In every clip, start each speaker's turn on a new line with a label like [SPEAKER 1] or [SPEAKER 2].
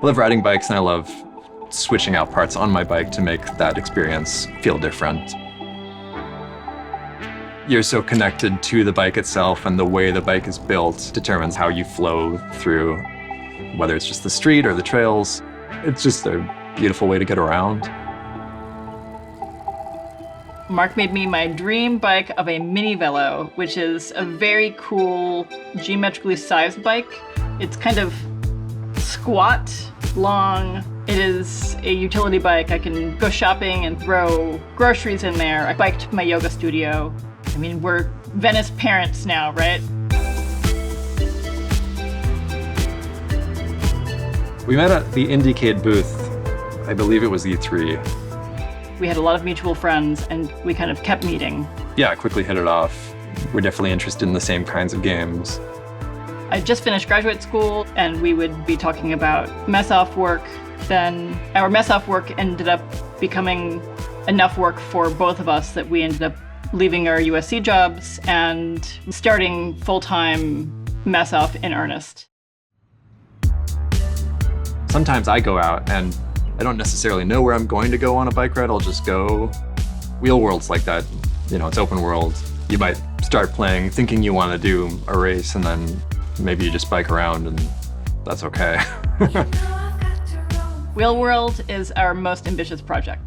[SPEAKER 1] I love riding bikes, and I love switching out parts on my bike to make that experience feel different. You're so connected to the bike itself, and the way the bike is built determines how you flow through, whether it's just the street or the trails. It's just a beautiful way to get around.
[SPEAKER 2] Mark made me my dream bike of a mini velo, which is a very cool geometrically sized bike. It's kind of squat, long. It is a utility bike. I can go shopping and throw groceries in there. I biked to my yoga studio. I mean, we're Venice parents now, right?
[SPEAKER 1] We met at the Indiecade booth. I believe it was E3.
[SPEAKER 2] We had a lot of mutual friends, and we kind of kept meeting.
[SPEAKER 1] Yeah, I quickly hit it off. We're definitely interested in the same kinds of games.
[SPEAKER 2] I just finished graduate school, and we would be talking about mess-off work. Then our mess-off work ended up becoming enough work for both of us that we ended up leaving our USC jobs and starting full-time mess-off in earnest.
[SPEAKER 1] Sometimes I go out and I don't necessarily know where I'm going to go on a bike ride. I'll just go. Wheel World's like that. You know, it's open world. You might start playing thinking you want to do a race, and then maybe you just bike around, and that's okay.
[SPEAKER 2] Wheel World is our most ambitious project.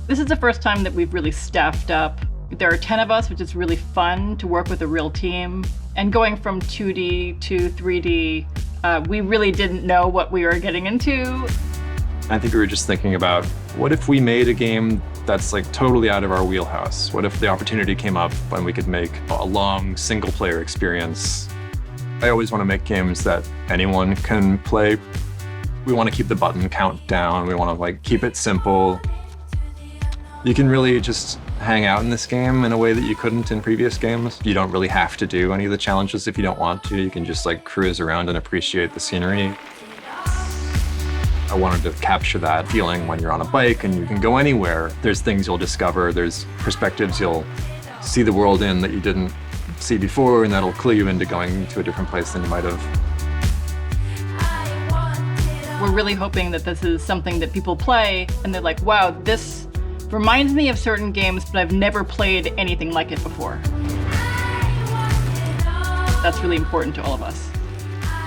[SPEAKER 2] This is the first time that we've really staffed up. There are 10 of us, which is really fun to work with a real team. And going from 2D to 3D, we really didn't know what we were getting into.
[SPEAKER 1] I think we were just thinking about, what if we made a game that's like totally out of our wheelhouse? What if the opportunity came up and we could make a long single-player experience? I always want to make games that anyone can play. We want to keep the button count down. We want to like keep it simple. You can really just hang out in this game in a way that you couldn't in previous games. You don't really have to do any of the challenges if you don't want to. You can just like cruise around and appreciate the scenery. I wanted to capture that feeling when you're on a bike and you can go anywhere. There's things you'll discover. There's perspectives you'll see the world in that you didn't see before, and that'll clue you into going to a different place than you might have.
[SPEAKER 2] We're really hoping that this is something that people play and they're like, wow, this reminds me of certain games, but I've never played anything like it before. That's really important to all of us.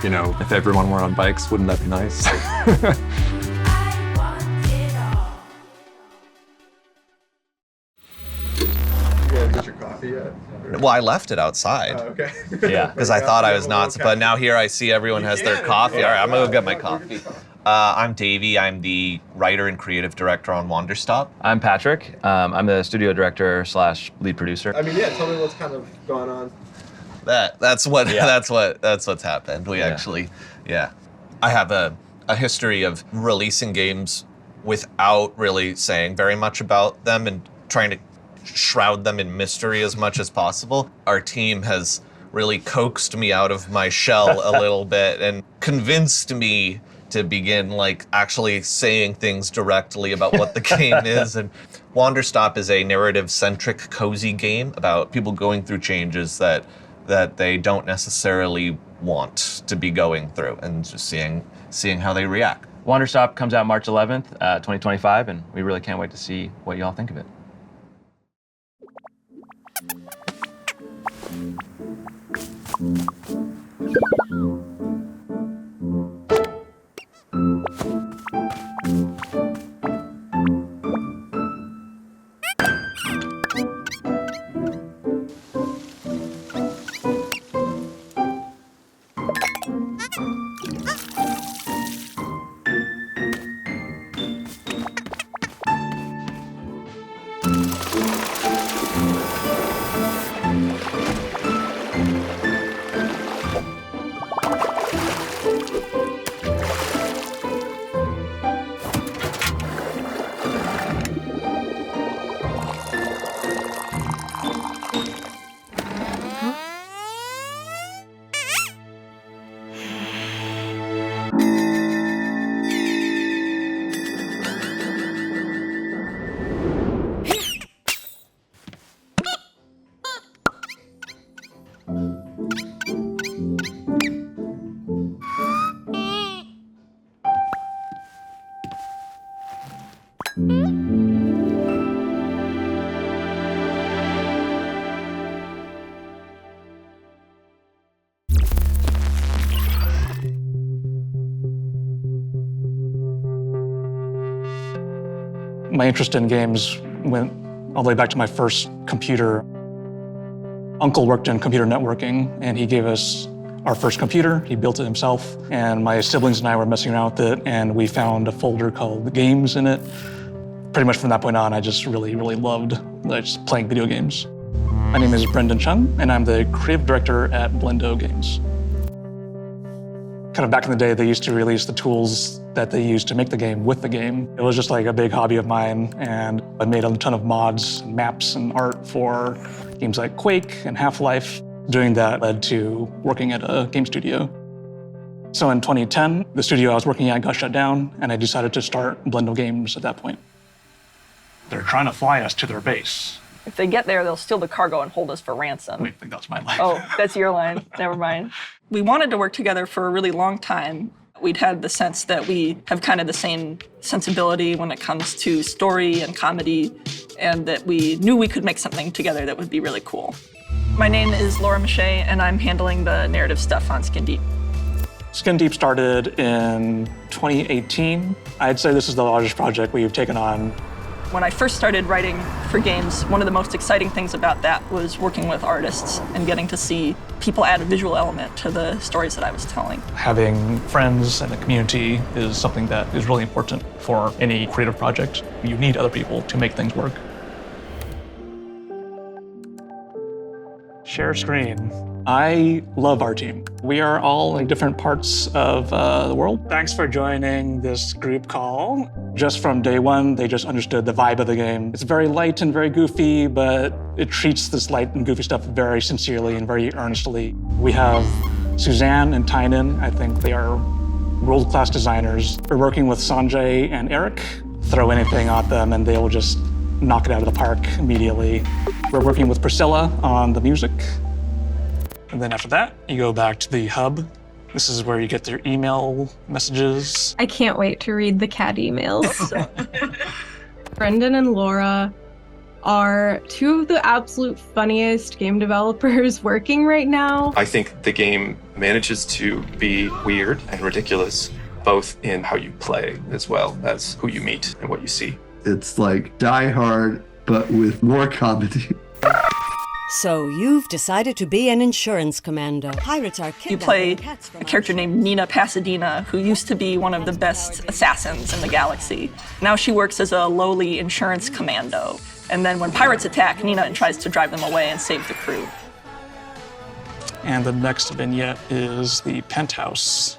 [SPEAKER 1] You know, if everyone were on bikes, wouldn't that be nice?
[SPEAKER 3] Get your coffee yet?
[SPEAKER 4] Well, I left it outside.
[SPEAKER 3] Oh, okay.
[SPEAKER 4] Yeah, because I thought I was not, but now here I see everyone has their coffee. All right, I'm gonna go get my coffee. I'm Davey. I'm the writer and creative director on Wanderstop.
[SPEAKER 5] I'm Patrick. I'm the studio director / lead producer.
[SPEAKER 3] I mean, yeah, tell me what's kind of going on.
[SPEAKER 4] That's what's happened. We actually, I have a history of releasing games without really saying very much about them and trying to shroud them in mystery as much as possible. Our team has really coaxed me out of my shell a little bit and convinced me to begin like actually saying things directly about what the game is. And Wanderstop is a narrative-centric, cozy game about people going through changes that they don't necessarily want to be going through, and just seeing how they react.
[SPEAKER 5] Wanderstop comes out March 11th, 2025, and we really can't wait to see what y'all think of it.
[SPEAKER 6] My interest in games went all the way back to my first computer. Uncle worked in computer networking, and he gave us our first computer. He built it himself, and my siblings and I were messing around with it, and we found a folder called Games in it. Pretty much from that point on, I just really loved just playing video games. My name is Brendan Chung, and I'm the creative director at Blendo Games. Kind of back in the day, they used to release the tools that they used to make the game with the game. It was just like a big hobby of mine, and I made a ton of mods, and maps, and art for games like Quake and Half-Life. Doing that led to working at a game studio. So in 2010, the studio I was working at got shut down, and I decided to start Blendo Games at that point. They're trying to fly us to their base.
[SPEAKER 2] If they get there, they'll steal the cargo and hold us for ransom.
[SPEAKER 6] Wait, I think that's my line.
[SPEAKER 2] Oh, that's your line. Never mind. We wanted to work together for a really long time. We'd had the sense that we have kind of the same sensibility when it comes to story and comedy, and that we knew we could make something together that would be really cool. My name is Laura Mache, and I'm handling the narrative stuff on Skin Deep.
[SPEAKER 6] Skin Deep started in 2018. I'd say this is the largest project we've taken on.
[SPEAKER 2] When I first started writing for games, one of the most exciting things about that was working with artists and getting to see people add a visual element to the stories that I was telling.
[SPEAKER 6] Having friends and a community is something that is really important for any creative project. You need other people to make things work. Share screen. I love our team. We are all in different parts of the world. Thanks for joining this group call. Just from day one, they just understood the vibe of the game. It's very light and very goofy, but it treats this light and goofy stuff very sincerely and very earnestly. We have Suzanne and Tynan. I think they are world-class designers. We're working with Sanjay and Eric. Throw anything at them and they will just knock it out of the park immediately. We're working with Priscilla on the music. And then after that, you go back to the hub. This is where you get their email messages.
[SPEAKER 7] I can't wait to read the cat emails. Brendan and Laura are two of the absolute funniest game developers working right now.
[SPEAKER 8] I think the game manages to be weird and ridiculous, both in how you play as well as who you meet and what you see.
[SPEAKER 9] It's like Die Hard, but with more comedy.
[SPEAKER 10] So you've decided to be an insurance commando. Pirates are
[SPEAKER 2] You play a character named Nina Pasadena, who used to be one of the best assassins in the galaxy. Now she works as a lowly insurance commando. And then when pirates attack, Nina tries to drive them away and save the crew.
[SPEAKER 6] And the next vignette is the penthouse.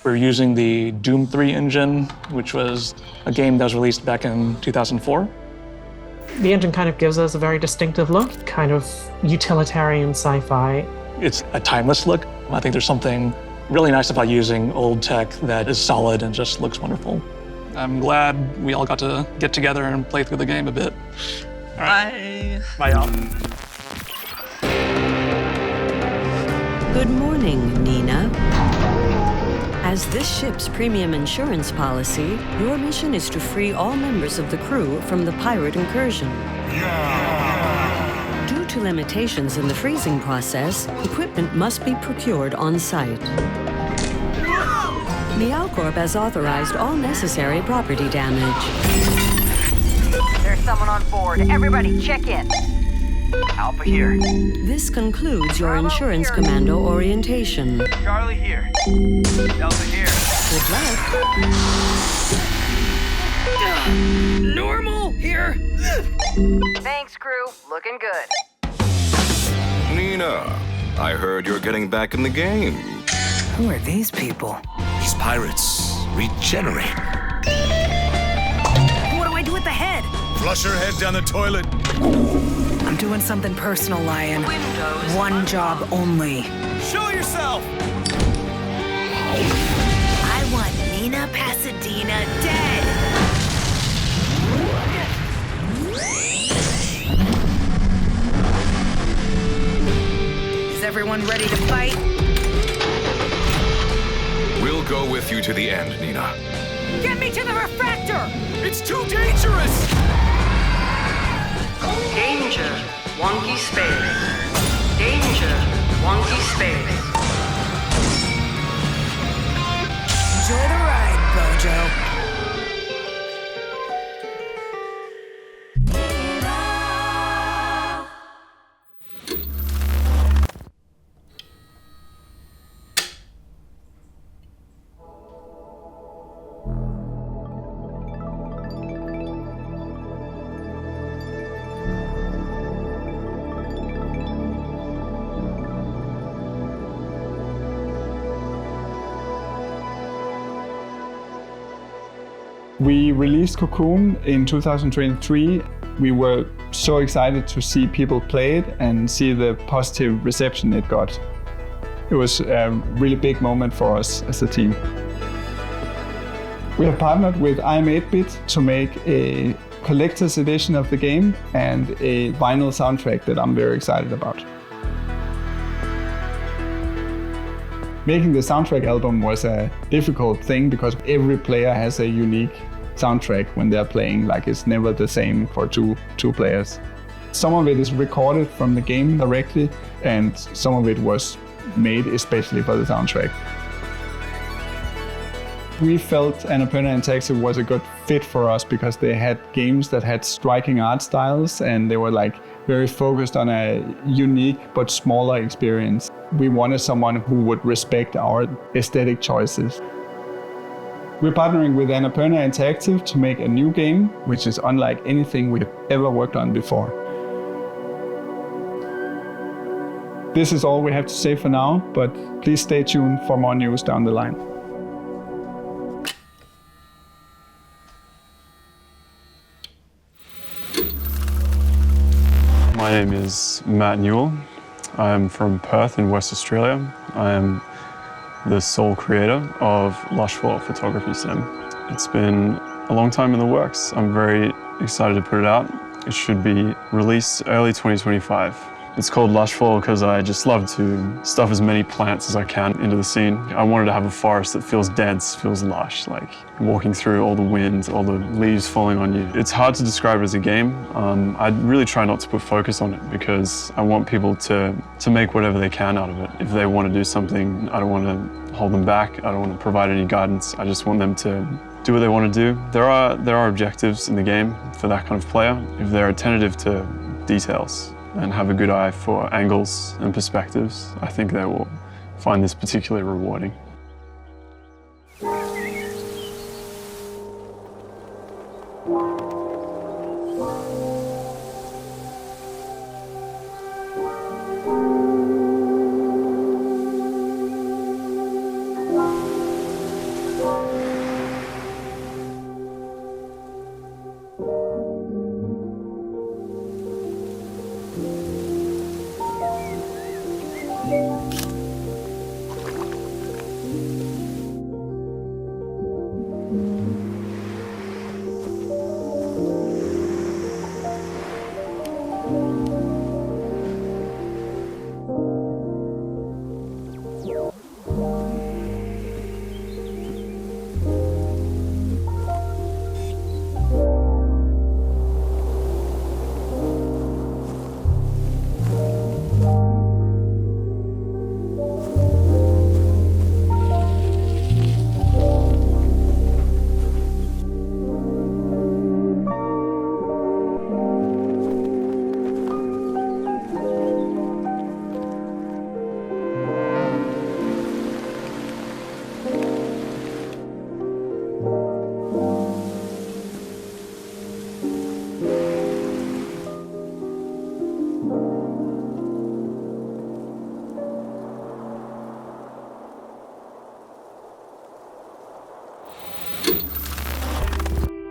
[SPEAKER 6] We're using the Doom 3 engine, which was a game that was released back in 2004.
[SPEAKER 11] The engine kind of gives us a very distinctive look, kind of utilitarian sci-fi.
[SPEAKER 6] It's a timeless look. I think there's something really nice about using old tech that is solid and just looks wonderful. I'm glad we all got to get together and play through the game a bit. All right. Bye, y'all.
[SPEAKER 10] Good morning, Nina. As this ship's premium insurance policy, your mission is to free all members of the crew from the pirate incursion. Due to limitations in the freezing process, equipment must be procured on site. Meowcorp has authorized all necessary property damage.
[SPEAKER 12] There's someone on board. Everybody, check in. Alpha here.
[SPEAKER 10] This concludes your insurance commando orientation.
[SPEAKER 12] Charlie here. Delta here.
[SPEAKER 10] Good luck.
[SPEAKER 12] Normal here. Thanks, crew. Looking good.
[SPEAKER 13] Nina, I heard you're getting back in the game.
[SPEAKER 12] Who are these people?
[SPEAKER 13] These pirates regenerate.
[SPEAKER 12] What do I do with the head?
[SPEAKER 13] Flush her head down the toilet.
[SPEAKER 12] I'm doing something personal, Lion. One job only.
[SPEAKER 13] Show yourself!
[SPEAKER 12] I want Nina Pasadena dead. Is everyone ready to fight?
[SPEAKER 13] We'll go with you to the end, Nina.
[SPEAKER 12] Get me to the refractor!
[SPEAKER 13] It's too dangerous!
[SPEAKER 12] Danger, wonky space. Danger, wonky space. Enjoy the ride, Bojo.
[SPEAKER 14] We released Cocoon in 2023. We were so excited to see people play it and see the positive reception it got. It was a really big moment for us as a team. We have partnered with IM8-bit to make a collector's edition of the game and a vinyl soundtrack that I'm very excited about. Making the soundtrack album was a difficult thing because every player has a unique soundtrack when they're playing, like it's never the same for two players. Some of it is recorded from the game directly, and some of it was made especially for the soundtrack. We felt Annapurna Interactive was a good fit for us because they had games that had striking art styles and they were like very focused on a unique but smaller experience. We wanted someone who would respect our aesthetic choices. We're partnering with Annapurna Interactive to make a new game, which is unlike anything we've ever worked on before. This is all we have to say for now, but please stay tuned for more news down the line.
[SPEAKER 15] My name is Matt Newell. I am from Perth in West Australia. I am the sole creator of Lushful Photography Sim. It's been a long time in the works. I'm very excited to put it out. It should be released early 2025. It's called Lushful because I just love to stuff as many plants as I can into the scene. I wanted to have a forest that feels dense, feels lush, like walking through all the wind, all the leaves falling on you. It's hard to describe it as a game. I really try not to put focus on it because I want people to make whatever they can out of it. If they want to do something, I don't want to hold them back. I don't want to provide any guidance. I just want them to do what they want to do. There are objectives in the game for that kind of player if they're attentive to details and have a good eye for angles and perspectives. I think they will find this particularly rewarding.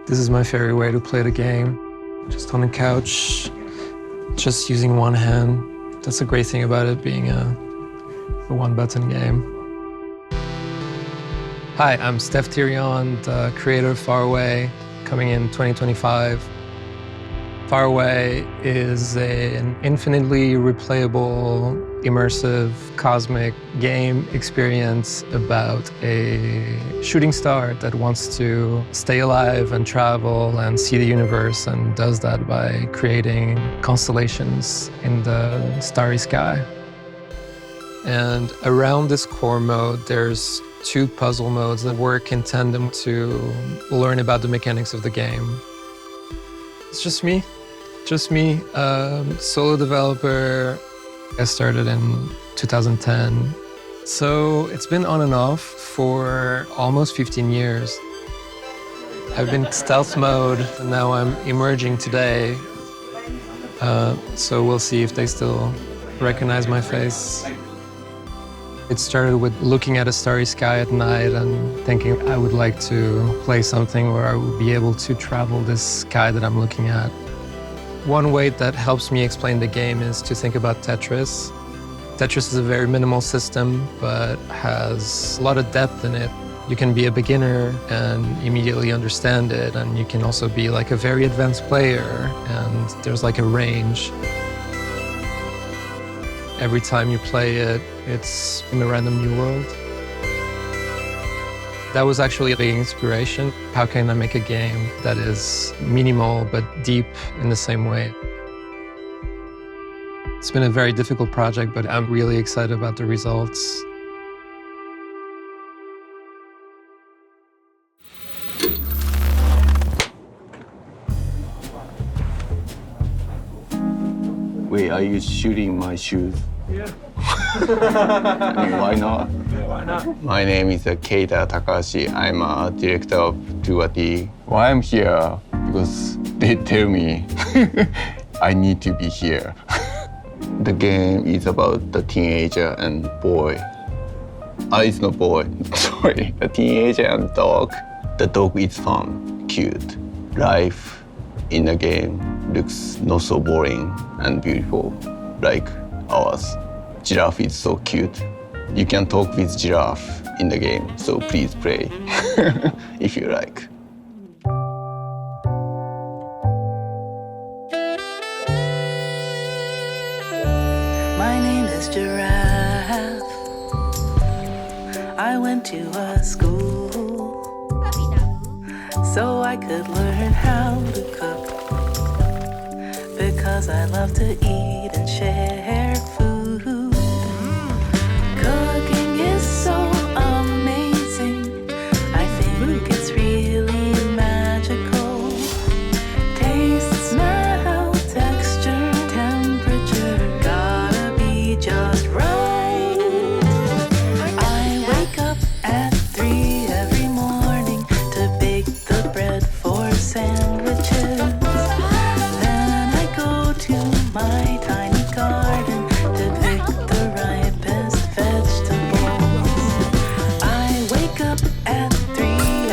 [SPEAKER 16] This is my favorite way to play the game. Just on the couch, just using one hand. That's a great thing about it being a one-button game. Hi, I'm Steph Tyrion, the creator of Far Away, coming in 2025. Far Away is an infinitely replayable, immersive, cosmic game experience about a shooting star that wants to stay alive and travel and see the universe, and does that by creating constellations in the starry sky. And around this core mode, there's two puzzle modes that work in tandem to learn about the mechanics of the game. It's just me, solo developer. I started in 2010. So it's been on and off for almost 15 years. I've been stealth mode, and now I'm emerging today. So we'll see if they still recognize my face. It started with looking at a starry sky at night and thinking I would like to play something where I would be able to travel this sky that I'm looking at. One way that helps me explain the game is to think about Tetris. Tetris is a very minimal system, but has a lot of depth in it. You can be a beginner and immediately understand it, and you can also be like a very advanced player, and there's like a range. Every time you play it, it's in a random new world. That was actually the inspiration. How can I make a game that is minimal but deep in the same way? It's been a very difficult project, but I'm really excited about the results.
[SPEAKER 17] Wait, are you shooting my shoes?
[SPEAKER 3] Yeah.
[SPEAKER 17] I mean, why not?
[SPEAKER 3] Yeah, why not?
[SPEAKER 17] My name is Keita Takahashi. I'm a director of 2AT. Why I'm here? Because they tell me I need to be here. The game is about the teenager and boy. It's not boy, sorry. The teenager and dog. The dog is fun, cute. Life in the game looks not so boring and beautiful like ours. Giraffe is so cute. You can talk with giraffe in the game, so please play if you like.
[SPEAKER 18] My name is Giraffe. I went to a school so I could learn how to cook, because I love to eat and share food. Cooking is so amazing. I think it's really magical. Taste, smell, texture, temperature, gotta be just right. I wake up at 3 every morning to bake the bread for sandwiches. Then I go to my tiny garden to pick the ripest vegetables. I wake up at 3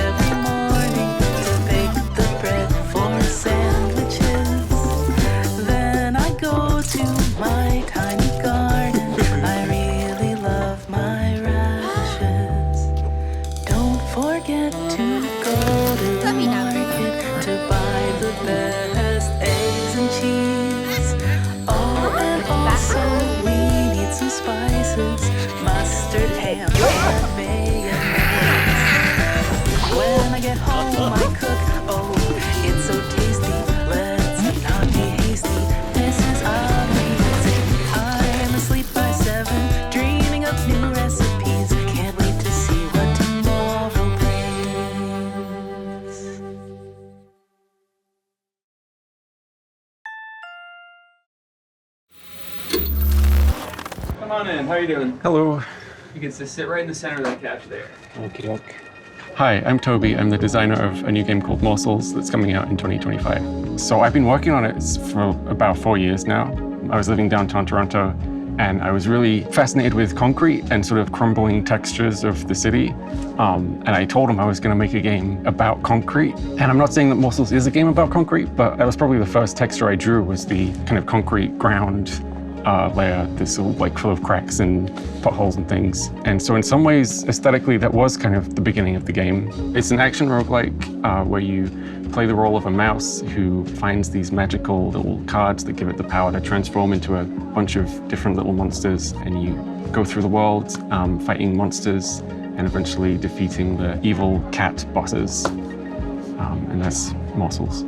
[SPEAKER 18] every morning to bake the bread for sandwiches. Then I go to my tiny garden. I really love my radishes. Don't forget to go to the market to buy the best eggs and cheese. Oh, and also we need some spices, mustard, ham, and mayonnaise. When I get home, I cook. Oh, it's so tasty. Let's not be hasty. This is amazing. I'm asleep by 7, dreaming of new recipes. Can't wait to see what tomorrow brings.
[SPEAKER 19] Come on in. How are you doing?
[SPEAKER 15] Hello.
[SPEAKER 19] You can just sit right in the center of that couch there.
[SPEAKER 15] Okey-doke. Hi, I'm Toby. I'm the designer of a new game called Morsels that's coming out in 2025. So I've been working on it for about 4 years now. I was living downtown Toronto, and I was really fascinated with concrete and sort of crumbling textures of the city. And I told him I was going to make a game about concrete. And I'm not saying that Morsels is a game about concrete, but that was probably the first texture I drew, was the kind of concrete ground layer that's all like full of cracks and potholes and things. And so in some ways, aesthetically, that was kind of the beginning of the game. It's an action roguelike where you play the role of a mouse who finds these magical little cards that give it the power to transform into a bunch of different little monsters, and you go through the world fighting monsters and eventually defeating the evil cat bosses. And that's Morsels.